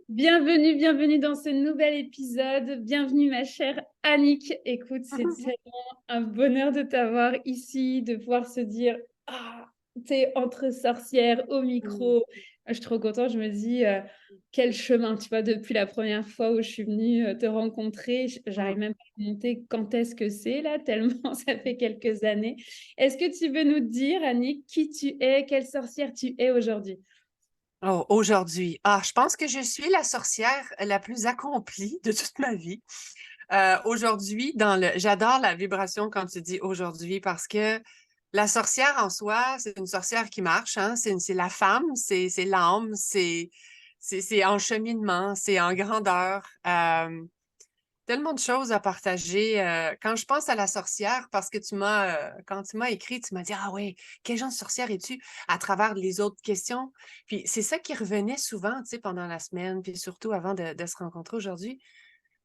Bienvenue, bienvenue dans ce nouvel épisode. Bienvenue ma chère Annick. Écoute, c'est tellement un bonheur de t'avoir ici, de pouvoir se dire, ah, t'es entre sorcières au Mmh. micro. Je suis trop contente, je me dis, quel chemin, tu vois, depuis la première fois où je suis venue te rencontrer, j'arrive Mmh. même pas à compter quand est-ce que c'est là, tellement ça fait quelques années. Est-ce que tu veux nous dire, Annick, qui tu es, quelle sorcière tu es aujourd'hui? Oh, aujourd'hui, je pense que je suis la sorcière la plus accomplie de toute ma vie. Aujourd'hui, j'adore la vibration quand tu dis aujourd'hui parce que la sorcière en soi, c'est une sorcière qui marche, hein. C'est la femme, c'est l'âme, c'est en cheminement, c'est en grandeur. Tellement de choses à partager. Quand je pense à la sorcière, parce que quand tu m'as écrit, tu m'as dit, ah ouais, quel genre de sorcière es-tu à travers les autres questions? Puis c'est ça qui revenait souvent, tu sais, pendant la semaine, puis surtout avant de se rencontrer aujourd'hui.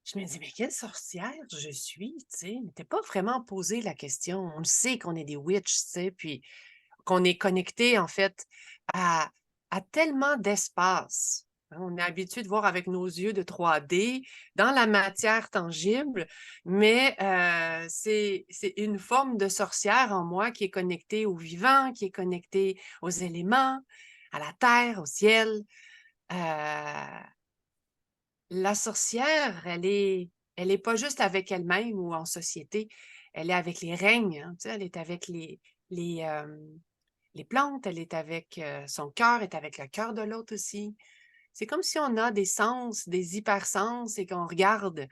Je me dis, mais quelle sorcière je suis, tu sais, mais t'es pas vraiment posé la question. On le sait qu'on est des witches, tu sais, puis qu'on est connecté, en fait, à, à tellement d'espace. Hein. On est habitué de voir avec nos yeux de 3D dans la matière tangible, mais c'est une forme de sorcière en moi qui est connectée au vivant, qui est connectée aux éléments, à la terre, au ciel. Euh, la sorcière, elle est pas juste avec elle-même ou en société, elle est avec les règnes, hein, tu sais, elle est avec les, les plantes, elle est avec son cœur, est avec le cœur de l'autre aussi. C'est comme si on a des sens, des hypersens et qu'on regarde.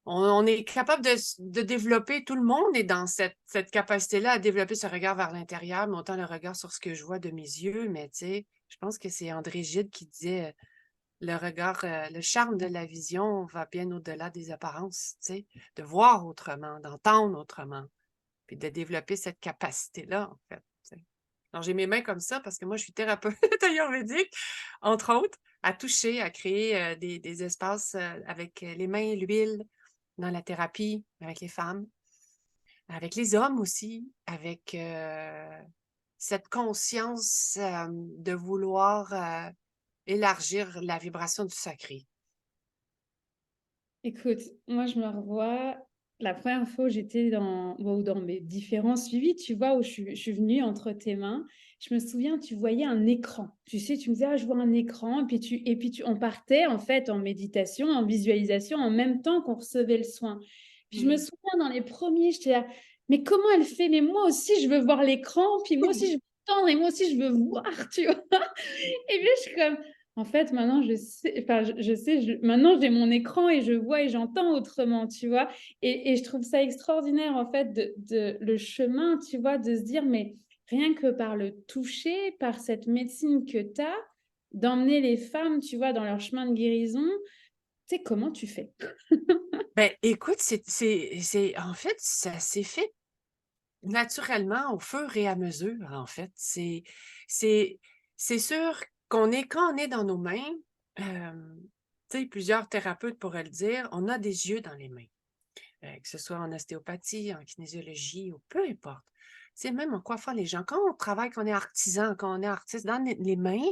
On est capable de développer, tout le monde est dans cette capacité-là à développer ce regard vers l'intérieur, mais autant le regard sur ce que je vois de mes yeux, mais tu sais, je pense que c'est André Gide qui disait le regard, le charme de la vision va bien au-delà des apparences, tu sais, de voir autrement, d'entendre autrement, puis de développer cette capacité-là, en fait, tu sais. Alors, j'ai mes mains comme ça parce que moi, je suis thérapeute ayurvédique, entre autres, à toucher, à créer des espaces avec les mains et l'huile dans la thérapie, avec les femmes, avec les hommes aussi, avec cette conscience de vouloir élargir la vibration du sacré. Écoute, moi, je me revois la première fois où j'étais dans mes différents suivis, tu vois, où je suis venue entre tes mains. Je me souviens, tu voyais un écran. Tu sais, tu me disais, ah, je vois un écran. On partait en fait en méditation, en visualisation, en même temps qu'on recevait le soin. Puis je me Mmh. souviens, dans les premiers, j'étais là, mais comment elle fait? Mais moi aussi, je veux voir l'écran. Puis moi aussi, je veux entendre et moi aussi, je veux voir, tu vois. Et puis, je suis comme, en fait, maintenant, je sais, enfin, je sais, maintenant, j'ai mon écran et je vois et j'entends autrement, tu vois. Et je trouve ça extraordinaire, en fait, le chemin, tu vois, de se dire, mais rien que par le toucher, par cette médecine que tu as, d'emmener les femmes, tu vois, dans leur chemin de guérison, tu sais, comment tu fais? Ben, écoute, en fait, ça s'est fait naturellement au fur et à mesure, en fait. C'est c'est sûr qu'on est quand on est dans nos mains, tu sais, plusieurs thérapeutes pourraient le dire, on a des yeux dans les mains, que ce soit en ostéopathie, en kinésiologie ou peu importe. C'est même en coiffant les gens. Quand on travaille, qu'on est artisan, quand on est artiste, dans les mains,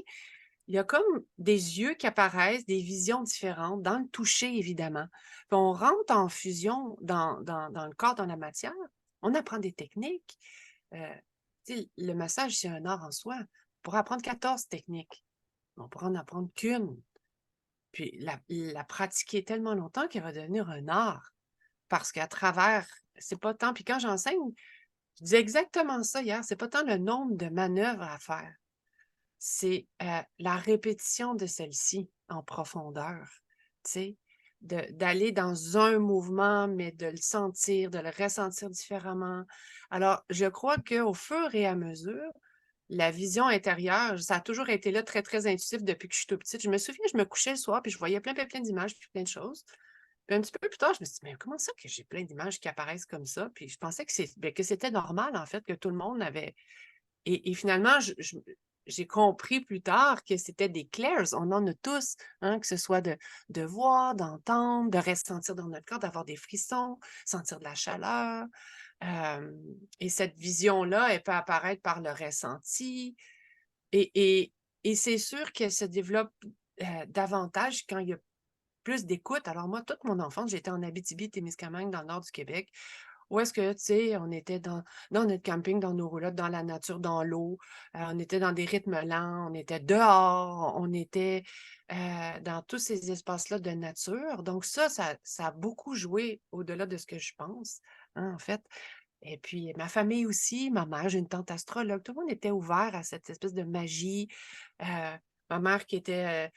il y a comme des yeux qui apparaissent, des visions différentes, dans le toucher, évidemment. Puis on rentre en fusion dans le corps, dans la matière. On apprend des techniques. Euh, tu sais, le massage, c'est un art en soi. On pourrait apprendre 14 techniques, mais on pourrait en apprendre qu'une. Puis la pratiquer tellement longtemps qu'elle va devenir un art. Parce qu'à travers, c'est pas tant. Puis quand j'enseigne, je disais exactement ça hier, c'est pas tant le nombre de manœuvres à faire, c'est la répétition de celle-ci en profondeur, tu sais, d'aller dans un mouvement, mais de le sentir, de le ressentir différemment. Alors, je crois qu'au fur et à mesure, la vision intérieure, ça a toujours été là, très, très intuitif depuis que je suis toute petite. Je me souviens, je me couchais le soir, puis je voyais plein, plein, plein d'images, puis plein de choses. Puis un petit peu plus tard, je me suis dit, mais comment ça que j'ai plein d'images qui apparaissent comme ça? Puis je pensais que c'était normal, en fait, que tout le monde avait et finalement, j'ai compris plus tard que c'était des clairs. On en a tous, hein, que ce soit de voir, d'entendre, de ressentir dans notre corps, d'avoir des frissons, sentir de la chaleur. Et cette vision-là, elle peut apparaître par le ressenti. Et, et, et c'est sûr qu'elle se développe. davantage quand il y a plus d'écoute. Alors moi, toute mon enfance, j'étais en Abitibi-Témiscamingue, dans le nord du Québec, où est-ce que, tu sais, on était dans notre camping, dans nos roulottes, dans la nature, dans l'eau, on était dans des rythmes lents, on était dehors, on était dans tous ces espaces-là de nature. Donc ça a beaucoup joué au-delà de ce que je pense, hein, en fait. Et puis ma famille aussi, ma mère, j'ai une tante astrologue, tout le monde était ouvert à cette espèce de magie. Ma mère qui était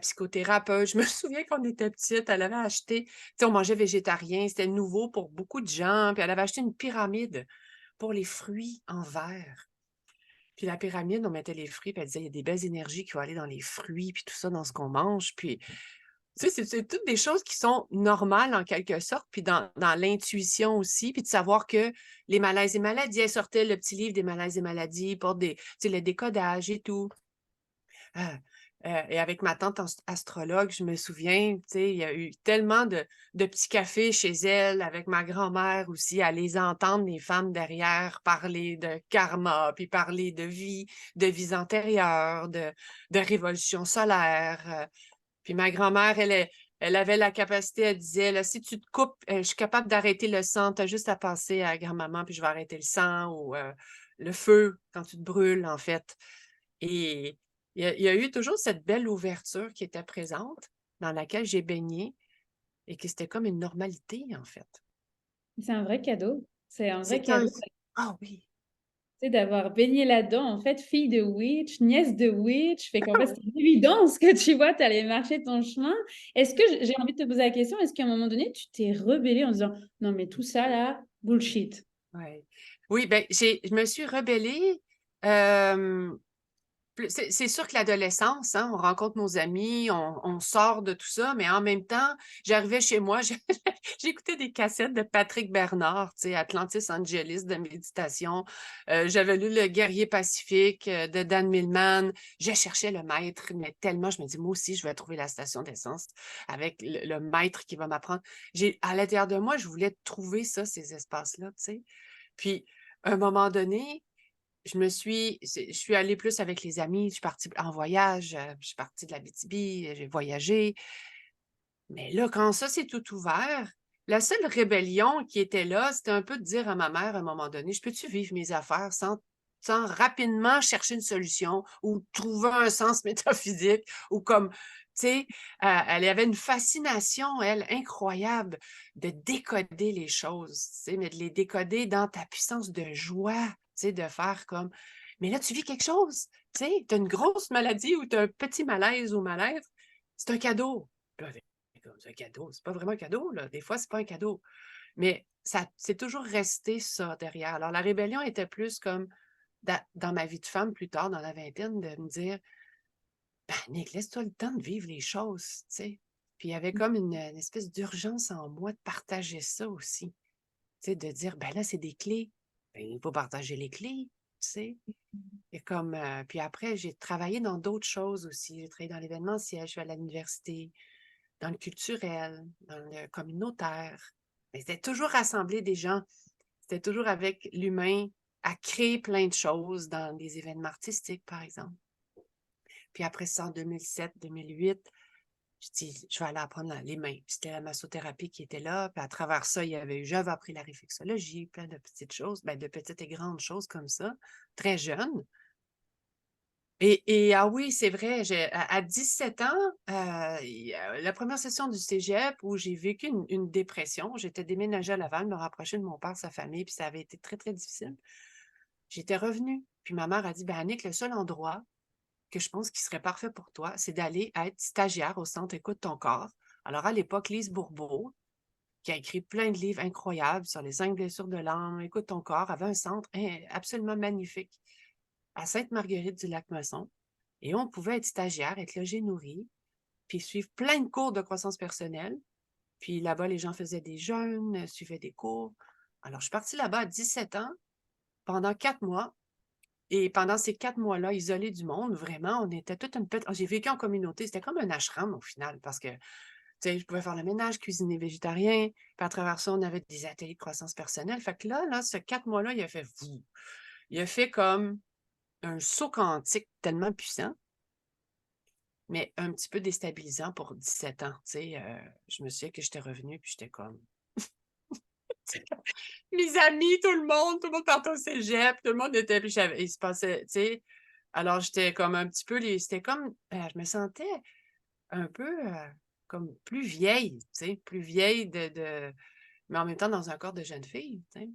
psychothérapeute, je me souviens qu'on était petite, elle avait acheté, tu sais, on mangeait végétarien, c'était nouveau pour beaucoup de gens, puis elle avait acheté une pyramide pour les fruits en verre. Puis la pyramide, on mettait les fruits, puis elle disait, il y a des belles énergies qui vont aller dans les fruits, puis tout ça, dans ce qu'on mange. Puis tu sais, c'est toutes des choses qui sont normales en quelque sorte, puis dans l'intuition aussi, puis de savoir que les malaises et maladies, elle sortait le petit livre des malaises et maladies pour tu sais, le décodage et tout. Ah, et avec ma tante astrologue, je me souviens, tu sais, il y a eu tellement de petits cafés chez elle, avec ma grand-mère aussi, à les entendre, les femmes derrière, parler de karma, puis parler de vies antérieures, de révolution solaire. Puis ma grand-mère, elle avait la capacité, elle disait, là, si tu te coupes, je suis capable d'arrêter le sang, tu as juste à passer à grand-maman, puis je vais arrêter le sang, ou le feu, quand tu te brûles, en fait. Et il y a eu toujours cette belle ouverture qui était présente, dans laquelle j'ai baigné, et que c'était comme une normalité, en fait. C'est un vrai cadeau. C'est un vrai C'est un... cadeau. Ah oui! Tu sais, d'avoir baigné là-dedans, en fait, fille de witch, nièce de witch, fait qu'en fait, c'est une évidence que tu vois, tu allais marcher ton chemin. Est-ce que j'ai envie de te poser la question, est-ce qu'à un moment donné, tu t'es rebellée en disant, non, mais tout ça là, bullshit. Ouais. Oui, ben, je me suis rebellée. euh, c'est sûr que l'adolescence, hein, on rencontre nos amis, on sort de tout ça, mais en même temps, j'arrivais chez moi, j'écoutais des cassettes de Patrick Bernard, tu sais, Atlantis Angelis de méditation. J'avais lu Le Guerrier Pacifique de Dan Millman. Je cherchais le maître, mais tellement, je me dis, moi aussi, je vais trouver la station d'essence avec le maître qui va m'apprendre. À l'intérieur de moi, je voulais trouver ça, ces espaces-là, tu sais. Puis, à un moment donné, je suis allée plus avec les amis, je suis partie en voyage, je suis partie de l'Abitibi, j'ai voyagé. Mais là, quand ça s'est tout ouvert, la seule rébellion qui était là, c'était un peu de dire à ma mère à un moment donné, je peux-tu vivre mes affaires sans rapidement chercher une solution ou trouver un sens métaphysique ou comme, tu sais, elle avait une fascination, elle, incroyable de décoder les choses, tu sais, mais de les décoder dans ta puissance de joie, tu sais, de faire comme, mais là, tu vis quelque chose, tu sais, tu as une grosse maladie ou tu as un petit malaise ou mal-être, c'est un cadeau. Puis là, c'est un cadeau, c'est pas vraiment un cadeau, là. Des fois, c'est pas un cadeau. Mais ça, c'est toujours resté ça derrière. Alors, la rébellion était plus comme dans ma vie de femme plus tard, dans la vingtaine, de me dire, ben, Nick, laisse-toi le temps de vivre les choses, tu sais. Puis il y avait comme une espèce d'urgence en moi de partager ça aussi. Tu sais, de dire, ben là, c'est des clés. Ben, il faut partager les clés, tu sais. Et comme, puis après, j'ai travaillé dans d'autres choses aussi. J'ai travaillé dans l'événementiel, je suis allée à l'université, dans le culturel, dans le communautaire. Mais c'était toujours rassembler des gens. C'était toujours avec l'humain à créer plein de choses dans des événements artistiques, par exemple. Puis après ça, en 2007-2008, je dis, je vais aller apprendre les mains. Puis c'était la massothérapie qui était là. Puis à travers ça, j'avais appris la réflexologie, plein de petites choses, ben, de petites et grandes choses comme ça, très jeune. Ah oui, c'est vrai, à 17 ans, la première session du cégep où j'ai vécu une dépression, j'étais déménagée à Laval, me rapprocher de mon père, sa famille, puis ça avait été très, très difficile. J'étais revenue, puis ma mère a dit, ben Annick, le seul endroit que je pense qui serait parfait pour toi, c'est d'aller être stagiaire au Centre Écoute ton corps. Alors à l'époque, Lise Bourbeau, qui a écrit plein de livres incroyables sur les 5 blessures de l'âme, Écoute ton corps, avait un centre absolument magnifique à Sainte-Marguerite-du-Lac-Masson. Et on pouvait être stagiaire, être logé, nourri, puis suivre plein de cours de croissance personnelle. Puis là-bas, les gens faisaient des jeûnes, suivaient des cours. Alors, je suis partie là-bas à 17 ans, pendant 4 mois. Et pendant ces 4 mois-là, isolée du monde, vraiment, on était toute une petite... J'ai vécu en communauté, c'était comme un ashram au final, parce que, tu sais, je pouvais faire le ménage, cuisiner végétarien, puis à travers ça, on avait des ateliers de croissance personnelle. Fait que là, ce 4 mois-là, il a fait fou. Il a fait comme un saut quantique tellement puissant. mais un petit peu déstabilisant pour 17 ans, tu sais. Je me souviens que j'étais revenue, puis j'étais comme mes amis, tout le monde partait au cégep, tout le monde était puis il se passait, tu sais? Alors j'étais comme un petit peu c'était comme, je me sentais un peu, comme plus vieille, tu sais? Plus vieille mais en même temps dans un corps de jeune fille, tu sais?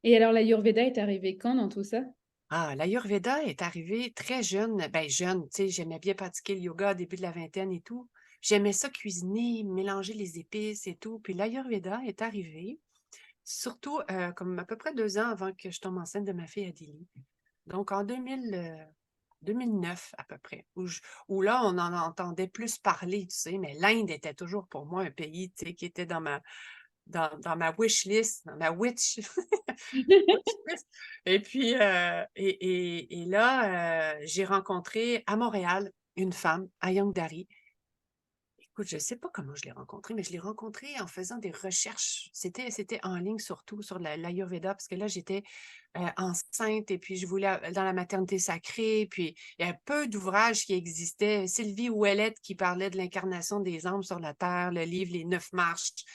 Et alors, l'Ayurveda est arrivé quand dans tout ça? Ah, l'Ayurveda est arrivé très jeune, ben jeune, tu sais, j'aimais bien pratiquer le yoga au début de la vingtaine et tout. J'aimais ça cuisiner, mélanger les épices et tout. Puis l'Ayurveda est arrivé, surtout comme à peu près 2 ans avant que je tombe enceinte de ma fille Adélie. Donc en 2009 à peu près, où là, on en entendait plus parler, tu sais, mais l'Inde était toujours pour moi un pays, tu sais, qui était dans ma wish list, dans ma witch. Et puis, et là, j'ai rencontré à Montréal une femme, Ayang Dari. Écoute, je ne sais pas comment je l'ai rencontrée, mais je l'ai rencontrée en faisant des recherches. C'était en ligne surtout sur l'Ayurveda, parce que là, j'étais enceinte et puis je voulais dans la maternité sacrée. Puis il y a peu d'ouvrages qui existaient. Sylvie Ouellette qui parlait de l'incarnation des âmes sur la terre, le livre Les 9 marches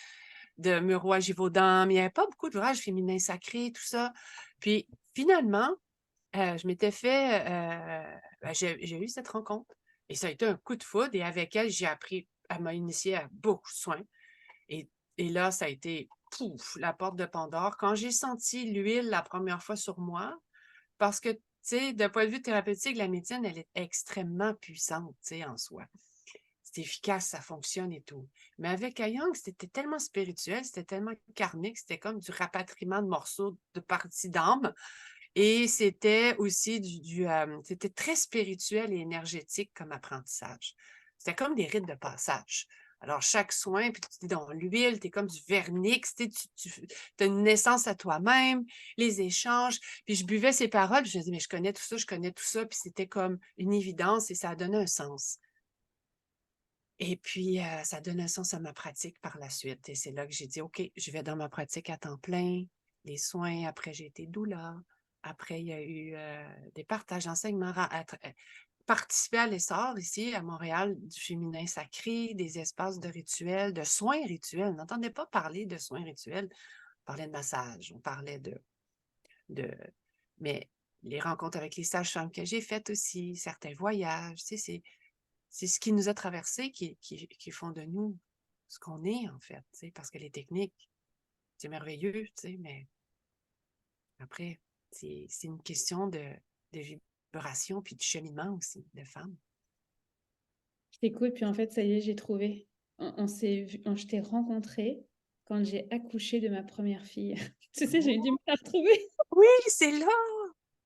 de Muroa Givaudan, mais il n'y avait pas beaucoup d'ouvrages féminins sacrés, tout ça. Puis finalement, je m'étais fait, j'ai eu cette rencontre et ça a été un coup de foudre et avec elle, j'ai appris, elle m'a initiée à beaucoup de soins et, et là, ça a été, pouf, la porte de Pandore. Quand j'ai senti l'huile la première fois sur moi, parce que, tu sais, d'un point de vue thérapeutique, la médecine, elle est extrêmement puissante, tu sais, en soi. C'est efficace, ça fonctionne et tout. Mais avec Ayang, c'était tellement spirituel, c'était tellement karmique, c'était comme du rapatriement de morceaux de parties d'âme. Et c'était aussi c'était très spirituel et énergétique comme apprentissage. C'était comme des rites de passage. Alors, chaque soin, puis tu es dans l'huile, tu es comme du vernix, tu as une naissance à toi-même, les échanges. Puis je buvais ces paroles, puis je me disais, mais je connais tout ça, je connais tout ça. Puis c'était comme une évidence et ça a donné un sens. Et puis, ça donne un sens à ma pratique par la suite. Et c'est là que j'ai dit, OK, je vais dans ma pratique à temps plein, les soins. Après, j'ai été doula. Après, il y a eu des partages d'enseignements, participer à l'essor ici à Montréal du féminin sacré, des espaces de rituels, de soins rituels. On n'entendait pas parler de soins rituels. On parlait de massage, on parlait de... Mais les rencontres avec les sages-femmes que j'ai faites aussi, certains voyages, tu sais, c'est ce qui nous a traversés qui font de nous ce qu'on est, en fait, tu sais, parce que les techniques, c'est merveilleux, tu sais, mais après, c'est une question de vibration puis de cheminement aussi, de femme. Je t'écoute, puis en fait, ça y est, j'ai trouvé. Je t'ai rencontré quand j'ai accouché de ma première fille. Tu sais, j'ai eu du mal à retrouver. Oui, c'est là!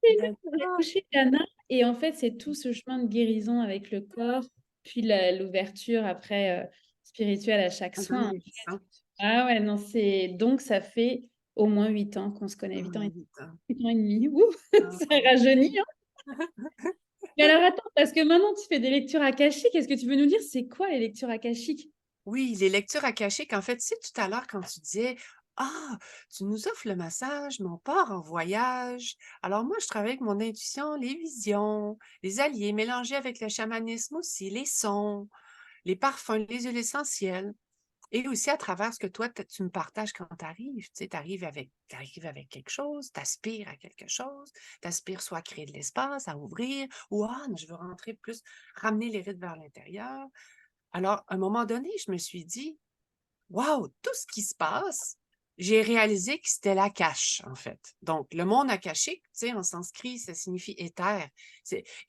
C'est là que j'ai D'accord. accouché d'Anna. Et en fait, c'est tout ce chemin de guérison avec le corps, puis l'ouverture après spirituelle à chaque Ah, soin. 2008, Ah ouais, non, c'est donc ça fait au moins 8 ans qu'on se connaît, 8 ans et, 8 ans. 8 ans et demi. Ouh, Ah, ça rajeunit, hein. Mais alors attends, parce que maintenant tu fais des lectures akashiques, est-ce que tu veux nous dire c'est quoi les lectures akashiques? oui, les lectures akashiques, en fait, tu sais, tout à l'heure, quand tu disais, ah, tu nous offres le massage, mais on part en voyage. Alors, moi, je travaille avec mon intuition, les visions, les alliés, mélangés avec le chamanisme aussi, les sons, les parfums, les huiles essentielles. Et aussi à travers ce que toi, tu me partages quand tu arrives. Tu sais, t'arrives avec quelque chose, tu aspires à quelque chose, tu aspires soit à créer de l'espace, à ouvrir, ou ah, je veux rentrer plus, ramener les rides vers l'intérieur. Alors, à un moment donné, je me suis dit, waouh, tout ce qui se passe, j'ai réalisé que c'était la cache, en fait. Donc, le monde akashique, tu sais, en sanskrit, ça signifie éther.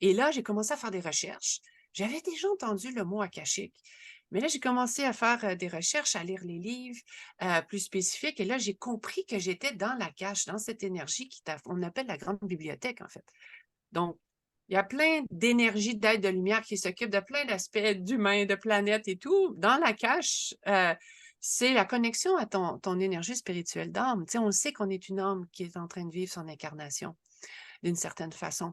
Et là, j'ai commencé à faire des recherches. J'avais déjà entendu le mot akashique. Mais là, j'ai commencé à faire des recherches, à lire les livres plus spécifiques. Et là, j'ai compris que j'étais dans la cache, dans cette énergie on appelle la grande bibliothèque, en fait. Donc, il y a plein d'énergies d'aide de lumière qui s'occupent de plein d'aspects d'humains, de planètes et tout. Dans la cache, c'est la connexion à ton énergie spirituelle d'âme. Tu sais, on sait qu'on est une âme qui est en train de vivre son incarnation d'une certaine façon.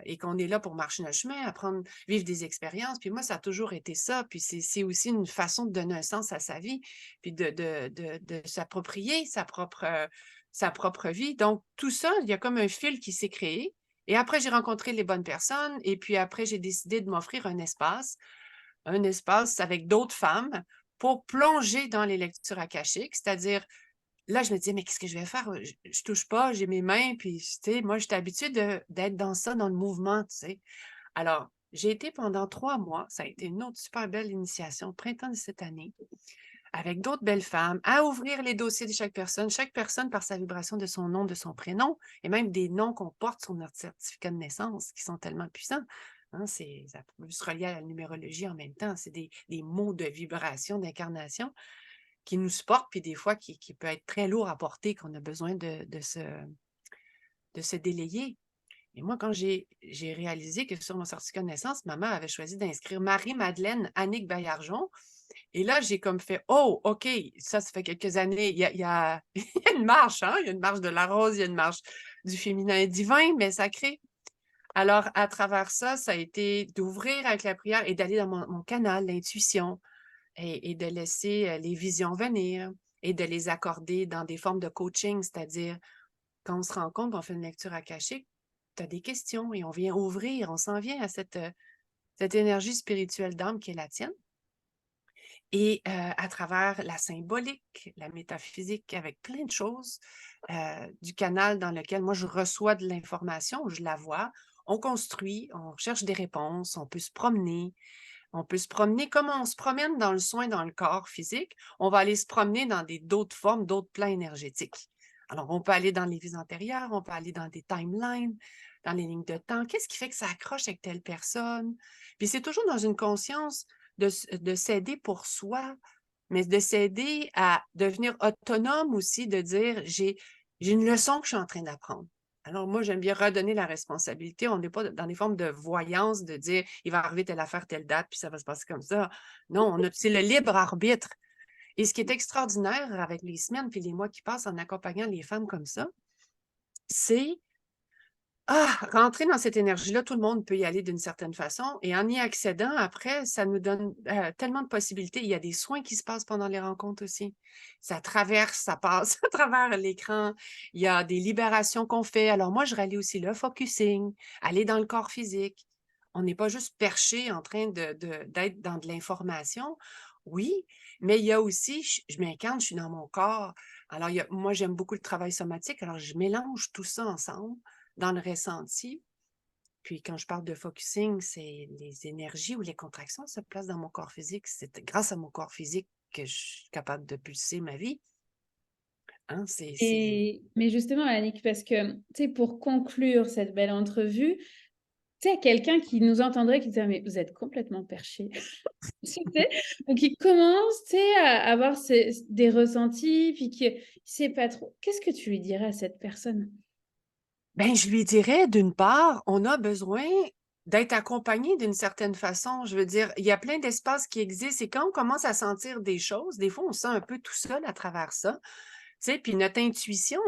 Et qu'on est là pour marcher notre chemin, apprendre, vivre des expériences. Puis moi, ça a toujours été ça. Puis c'est aussi une façon de donner un sens à sa vie, puis de s'approprier sa propre vie. Donc, tout ça, il y a comme un fil qui s'est créé. Et après, j'ai rencontré les bonnes personnes et puis après, j'ai décidé de m'offrir un espace avec d'autres femmes pour plonger dans les lectures akashiques, c'est-à-dire là, je me disais: «Mais qu'est-ce que je vais faire? Je touche pas, j'ai mes mains», puis tu sais, moi, j'étais habituée d'être dans ça, dans le mouvement, tu sais? Alors, j'ai été pendant 3 mois, ça a été une autre super belle initiation, au printemps de cette année, avec d'autres belles femmes, à ouvrir les dossiers de chaque personne par sa vibration de son nom, de son prénom et même des noms qu'on porte sur notre certificat de naissance qui sont tellement puissants, hein. Ça peut se relier à la numérologie en même temps. C'est des mots de vibration, d'incarnation qui nous supportent, puis des fois qui peut être très lourd à porter, qu'on a besoin de se délayer. Et moi, quand j'ai réalisé que sur mon certificat de naissance, ma mère avait choisi d'inscrire Marie-Madeleine Annick Baillargeon. Et là, j'ai comme fait: «Oh, OK, ça fait quelques années». Il y a il y a une marche, hein, il y a une marche de la rose, il y a une marche du féminin divin, mais sacré. Alors, à travers ça, ça a été d'ouvrir avec la prière et d'aller dans mon canal, l'intuition et de laisser, les visions venir et de les accorder dans des formes de coaching. C'est-à-dire, quand on se rencontre, on fait une lecture akashique, tu as des questions et on vient ouvrir, on s'en vient à cette énergie spirituelle d'âme qui est la tienne. Et à travers la symbolique, la métaphysique, avec plein de choses, du canal dans lequel moi je reçois de l'information, je la vois, on construit, on cherche des réponses, on peut se promener comme on se promène dans le soin dans le corps physique, on va aller se promener dans d'autres formes, d'autres plans énergétiques. Alors, on peut aller dans les vies antérieures, on peut aller dans des timelines, dans les lignes de temps. Qu'est-ce qui fait que ça accroche avec telle personne? Puis c'est toujours dans une conscience de s'aider pour soi, mais de s'aider à devenir autonome aussi, de dire, j'ai une leçon que je suis en train d'apprendre. Alors moi, j'aime bien redonner la responsabilité. On n'est pas dans des formes de voyance, de dire, il va arriver telle affaire, telle date, puis ça va se passer comme ça. Non, c'est le libre arbitre. Et ce qui est extraordinaire avec les semaines puis les mois qui passent en accompagnant les femmes comme ça, c'est rentrer dans cette énergie-là, tout le monde peut y aller d'une certaine façon et en y accédant, après, ça nous donne, tellement de possibilités. Il y a des soins qui se passent pendant les rencontres aussi. Ça traverse, ça passe à travers l'écran. Il y a des libérations qu'on fait. Alors moi, je rallie aussi le focusing, aller dans le corps physique. On n'est pas juste perché en train d'être dans de l'information. Oui, mais il y a aussi, je m'incarne, je suis dans mon corps. Alors moi, j'aime beaucoup le travail somatique, alors je mélange tout ça ensemble dans le ressenti. Puis quand je parle de focusing, c'est les énergies ou les contractions se placent dans mon corps physique. C'est grâce à mon corps physique que je suis capable de pulser ma vie. Hein, Mais justement, Annick, parce que, tu sais, pour conclure cette belle entrevue, tu sais, quelqu'un qui nous entendrait, qui dirait, mais vous êtes complètement perché. Tu sais, ou qui commence, tu sais, à avoir des ressentis, puis qui ne sait pas trop. Qu'est-ce que tu lui dirais à cette personne? Ben, je lui dirais, d'une part, on a besoin d'être accompagné d'une certaine façon. Je veux dire, il y a plein d'espaces qui existent et quand on commence à sentir des choses, des fois, on se sent un peu tout seul à travers ça. Tu sais, puis notre intuition,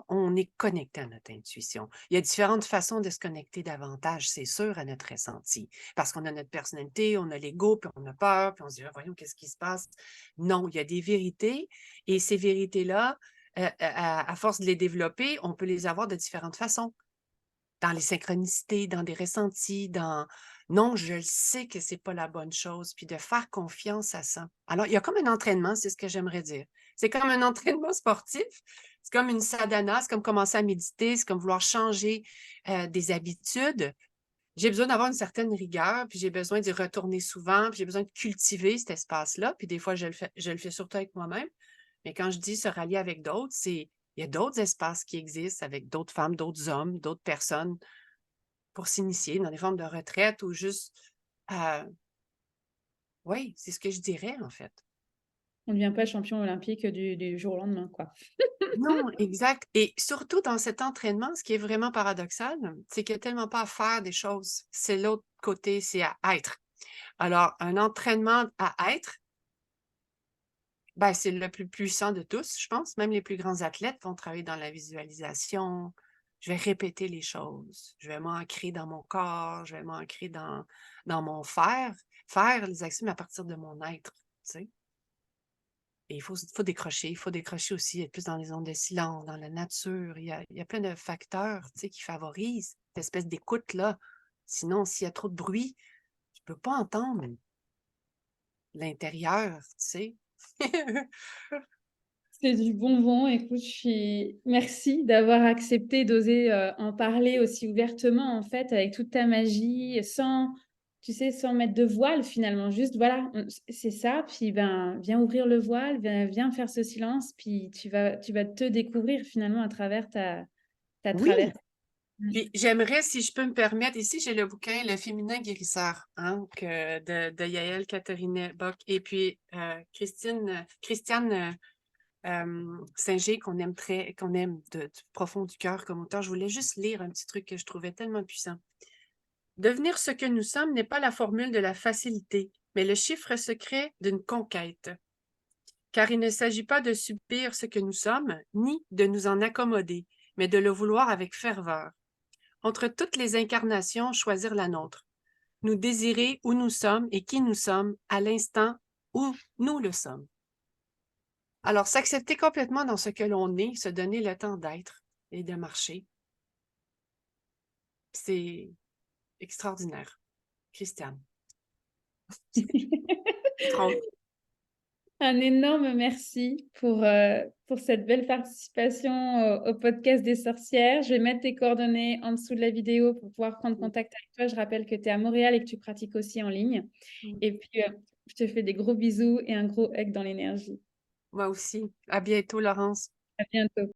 on est connecté à notre intuition. Il y a différentes façons de se connecter davantage, c'est sûr, à notre ressenti. Parce qu'on a notre personnalité, on a l'ego, puis on a peur, puis on se dit, ah, voyons, qu'est-ce qui se passe? Non, il y a des vérités, et ces vérités-là, à force de les développer, on peut les avoir de différentes façons. Dans les synchronicités, dans des ressentis, dans non, je le sais que c'est pas la bonne chose, puis de faire confiance à ça. Alors, il y a comme un entraînement, c'est ce que j'aimerais dire. C'est comme un entraînement sportif, c'est comme une sadhana, c'est comme commencer à méditer, c'est comme vouloir changer, des habitudes. J'ai besoin d'avoir une certaine rigueur, puis j'ai besoin d'y retourner souvent, puis j'ai besoin de cultiver cet espace-là, puis des fois je le fais surtout avec moi-même. Mais quand je dis se rallier avec d'autres, il y a d'autres espaces qui existent avec d'autres femmes, d'autres hommes, d'autres personnes pour s'initier dans des formes de retraite ou juste, heu, oui, c'est ce que je dirais, en fait. On ne devient pas champion olympique du jour au lendemain, quoi. Non, exact et surtout dans cet entraînement, ce qui est vraiment paradoxal, c'est qu'il y a tellement pas à faire des choses. C'est l'autre côté, c'est à être. Alors un entraînement à être, ben, c'est le plus puissant de tous, je pense. Même les plus grands athlètes vont travailler dans la visualisation. Je vais répéter les choses. Je vais m'ancrer dans mon corps, je vais m'ancrer dans mon faire. Faire les actions, mais à partir de mon être, tu sais? Et il faut décrocher aussi, être plus dans les ondes de silence, dans la nature. Il y a plein de facteurs, tu sais, qui favorisent. espèce d'écoute-là. Sinon, s'il y a trop de bruit, je ne peux pas entendre l'intérieur, tu sais. C'est du bonbon. Écoute, merci d'avoir accepté d'oser en parler aussi ouvertement, en fait, avec toute ta magie, sans, tu sais, sans mettre de voile finalement. Juste, voilà, c'est ça. Puis, ben, viens ouvrir le voile, viens faire ce silence. Puis, tu vas te découvrir finalement à travers ta Oui, traversée. Mm. puis j'aimerais, si je peux me permettre, ici j'ai le bouquin Le féminin guérisseur, hein, de Yael Catherine Bock et puis Christiane Singer, qu'on aime du profond du cœur comme auteur. Je voulais juste lire un petit truc que je trouvais tellement puissant. Devenir ce que nous sommes n'est pas la formule de la facilité, mais le chiffre secret d'une conquête. Car il ne s'agit pas de subir ce que nous sommes, ni de nous en accommoder, mais de le vouloir avec ferveur. Entre toutes les incarnations, choisir la nôtre. Nous désirer où nous sommes et qui nous sommes à l'instant où nous le sommes. Alors, s'accepter complètement dans ce que l'on est, se donner le temps d'être et de marcher, c'est extraordinaire. Christiane. Trop. Un énorme merci pour cette belle participation au podcast des sorcières. Je vais mettre tes coordonnées en dessous de la vidéo pour pouvoir prendre contact avec toi. Je rappelle que tu es à Montréal et que tu pratiques aussi en ligne. Et puis, je te fais des gros bisous et un gros hug dans l'énergie. Moi aussi. À bientôt, Laurence. À bientôt.